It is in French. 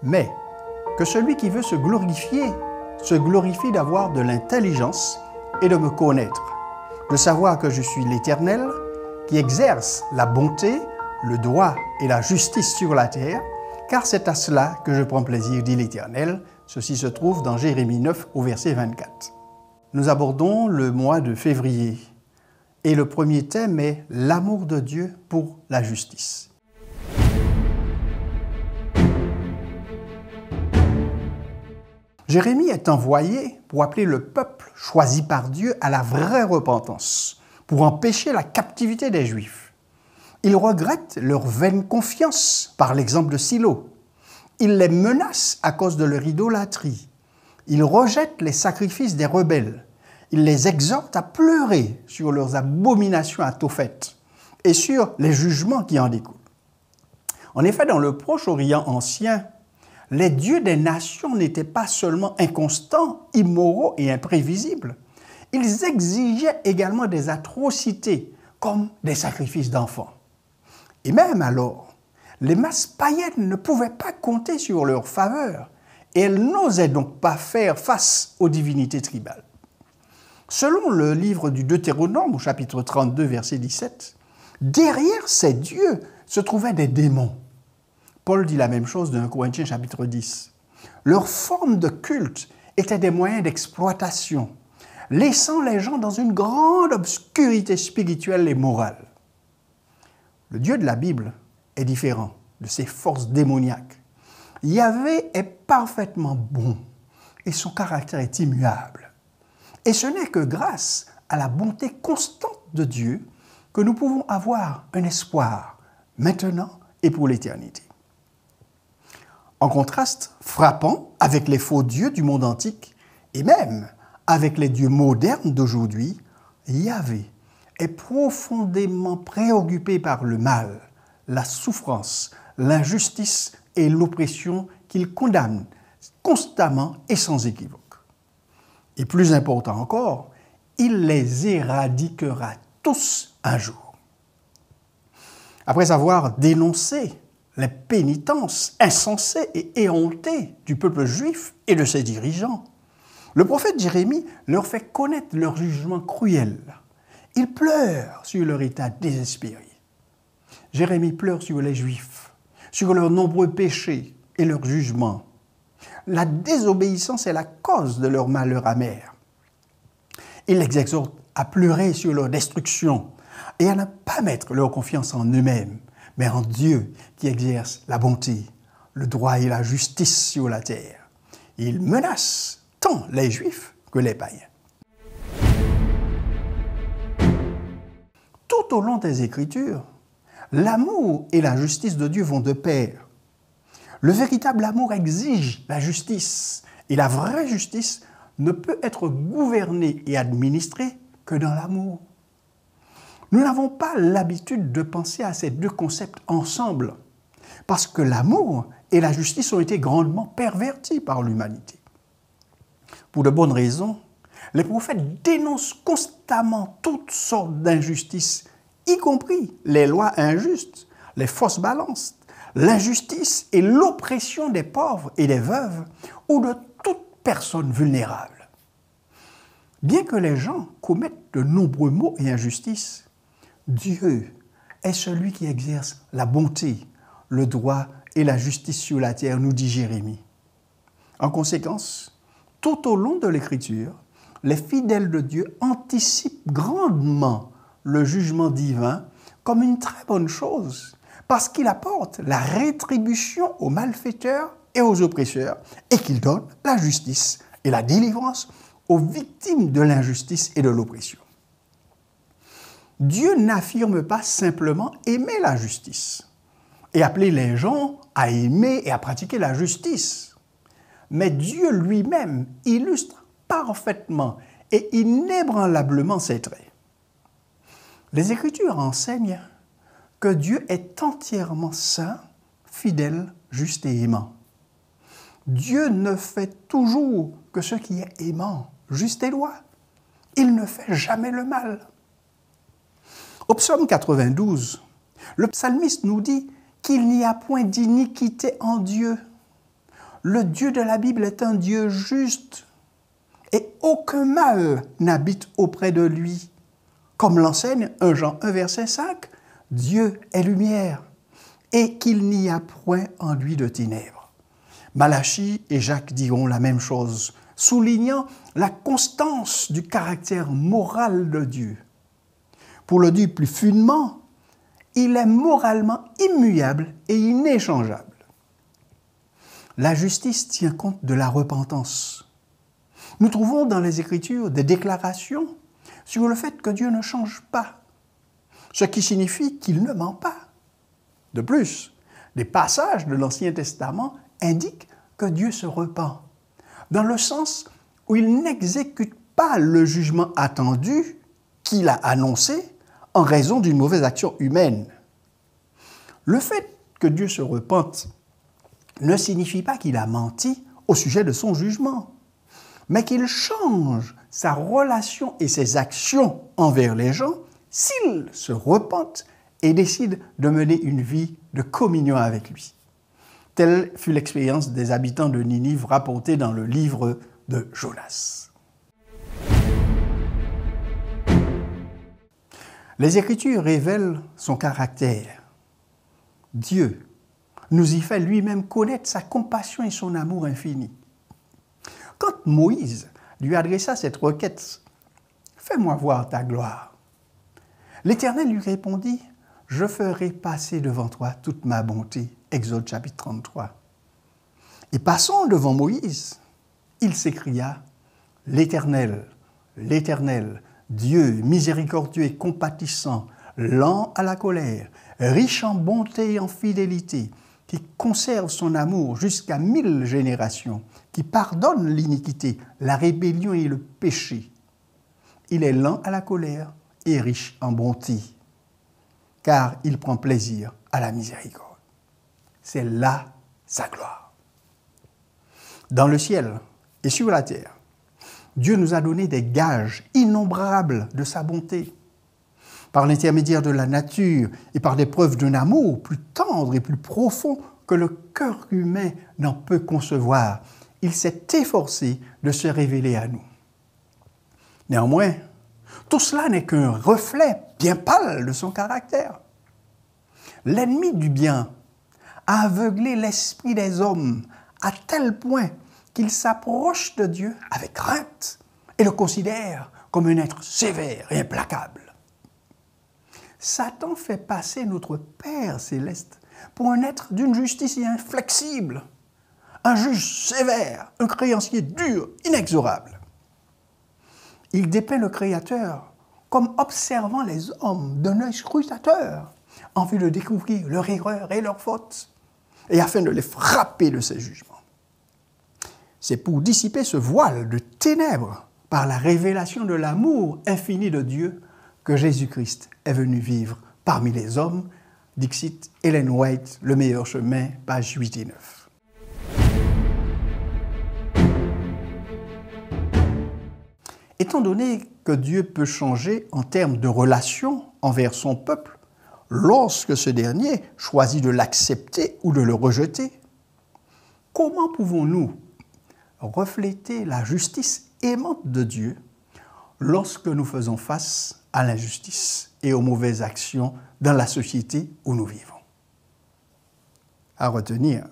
mais que celui qui veut se glorifie d'avoir de l'intelligence et de me connaître, de savoir que je suis l'Éternel, qui exerce la bonté, le droit et la justice sur la terre, car c'est à cela que je prends plaisir, dit l'Éternel. Ceci se trouve dans Jérémie 9 au verset 24. Nous abordons le mois de février et le premier thème est l'amour de Dieu pour la justice. Jérémie est envoyé pour appeler le peuple choisi par Dieu à la vraie repentance, pour empêcher la captivité des Juifs. Il regrette leur vaine confiance par l'exemple de Silo. Il les menace à cause de leur idolâtrie. Il rejette les sacrifices des rebelles. Il les exhorte à pleurer sur leurs abominations à Tophet et sur les jugements qui en découlent. En effet, dans le Proche-Orient ancien, les dieux des nations n'étaient pas seulement inconstants, immoraux et imprévisibles. Ils exigeaient également des atrocités, comme des sacrifices d'enfants. Et même alors, les masses païennes ne pouvaient pas compter sur leur faveur, et elles n'osaient donc pas faire face aux divinités tribales. Selon le livre du Deutéronome, au chapitre 32, verset 17, derrière ces dieux se trouvaient des démons. Paul dit la même chose dans 1 Corinthiens chapitre 10. Leurs formes de culte étaient des moyens d'exploitation, laissant les gens dans une grande obscurité spirituelle et morale. Le Dieu de la Bible est différent de ces forces démoniaques. Yahvé est parfaitement bon et son caractère est immuable. Et ce n'est que grâce à la bonté constante de Dieu que nous pouvons avoir un espoir maintenant et pour l'éternité. En contraste frappant avec les faux dieux du monde antique et même avec les dieux modernes d'aujourd'hui, Yahvé est profondément préoccupé par le mal, la souffrance, l'injustice et l'oppression qu'il condamne constamment et sans équivoque. Et plus important encore, il les éradiquera tous un jour. Après avoir dénoncé les pénitences insensées et éhontées du peuple juif et de ses dirigeants, le prophète Jérémie leur fait connaître leur jugement cruel. Il pleure sur leur état désespéré. Jérémie pleure sur les Juifs, sur leurs nombreux péchés et leurs jugements. La désobéissance est la cause de leur malheur amer. Il les exhorte à pleurer sur leur destruction et à ne pas mettre leur confiance en eux-mêmes, mais en Dieu qui exerce la bonté, le droit et la justice sur la terre. Il menace tant les Juifs que les païens. Tout au long des Écritures, l'amour et la justice de Dieu vont de pair. Le véritable amour exige la justice, et la vraie justice ne peut être gouvernée et administrée que dans l'amour. Nous n'avons pas l'habitude de penser à ces deux concepts ensemble, parce que l'amour et la justice ont été grandement pervertis par l'humanité. Pour de bonnes raisons, les prophètes dénoncent constamment toutes sortes d'injustices, y compris les lois injustes, les fausses balances, l'injustice et l'oppression des pauvres et des veuves ou de toute personne vulnérable. Bien que les gens commettent de nombreux maux et injustices, Dieu est celui qui exerce la bonté, le droit et la justice sur la terre, nous dit Jérémie. En conséquence, tout au long de l'Écriture, les fidèles de Dieu anticipent grandement le jugement divin comme une très bonne chose, parce qu'il apporte la rétribution aux malfaiteurs et aux oppresseurs, et qu'il donne la justice et la délivrance aux victimes de l'injustice et de l'oppression. Dieu n'affirme pas simplement aimer la justice et appeler les gens à aimer et à pratiquer la justice, mais Dieu lui-même illustre parfaitement et inébranlablement ses traits. Les Écritures enseignent que Dieu est entièrement saint, fidèle, juste et aimant. Dieu ne fait toujours que ce qui est aimant, juste et droit. Il ne fait jamais le mal. Au psaume 92, le psalmiste nous dit qu'il n'y a point d'iniquité en Dieu. le Dieu de la Bible est un Dieu juste et aucun mal n'habite auprès de lui. Comme l'enseigne 1 Jean 1, verset 5, Dieu est lumière et qu'il n'y a point en lui de ténèbres. Malachie et Jacques diront la même chose, soulignant la constance du caractère moral de Dieu. Pour le dire plus finement, il est moralement immuable et inéchangeable. La justice tient compte de la repentance. Nous trouvons dans les Écritures des déclarations sur le fait que Dieu ne change pas, ce qui signifie qu'il ne ment pas. De plus, des passages de l'Ancien Testament indiquent que Dieu se repent, dans le sens où il n'exécute pas le jugement attendu qu'il a annoncé en raison d'une mauvaise action humaine. Le fait que Dieu se repente ne signifie pas qu'il a menti au sujet de son jugement, mais qu'il change sa relation et ses actions envers les gens s'ils se repentent et décident de mener une vie de communion avec lui. Telle fut l'expérience des habitants de Ninive rapportée dans le livre de Jonas. Les Écritures révèlent son caractère. Dieu nous y fait lui-même connaître sa compassion et son amour infini. Quand Moïse lui adressa cette requête, « Fais-moi voir ta gloire », l'Éternel lui répondit, « Je ferai passer devant toi toute ma bonté. » Exode chapitre 33. Et passant devant Moïse, il s'écria, « L'Éternel, l'Éternel, Dieu miséricordieux et compatissant, lent à la colère, riche en bonté et en fidélité, qui conserve son amour jusqu'à 1000 générations, qui pardonne l'iniquité, la rébellion et le péché. Il est lent à la colère et riche en bonté, car il prend plaisir à la miséricorde. C'est là sa gloire. Dans le ciel et sur la terre, Dieu nous a donné des gages innombrables de sa bonté. Par l'intermédiaire de la nature et par des preuves d'un amour plus tendre et plus profond que le cœur humain n'en peut concevoir, il s'est efforcé de se révéler à nous. Néanmoins, tout cela n'est qu'un reflet bien pâle de son caractère. L'ennemi du bien a aveuglé l'esprit des hommes à tel point qu'ils s'approchent de Dieu avec crainte et le considèrent comme un être sévère et implacable. Satan fait passer notre Père céleste pour un être d'une justice inflexible, un juge sévère, un créancier dur, inexorable. Il dépeint le Créateur comme observant les hommes d'un œil scrutateur en vue de découvrir leur erreur et leur faute, et afin de les frapper de ses jugements. C'est pour dissiper ce voile de ténèbres par la révélation de l'amour infini de Dieu que Jésus-Christ est venu vivre parmi les hommes. Dixit Ellen White, Le meilleur chemin, pages 8 et 9. Étant donné que Dieu peut changer en termes de relation envers son peuple, lorsque ce dernier choisit de l'accepter ou de le rejeter, comment pouvons-nous refléter la justice aimante de Dieu lorsque nous faisons face à l'injustice et aux mauvaises actions dans la société où nous vivons? À retenir,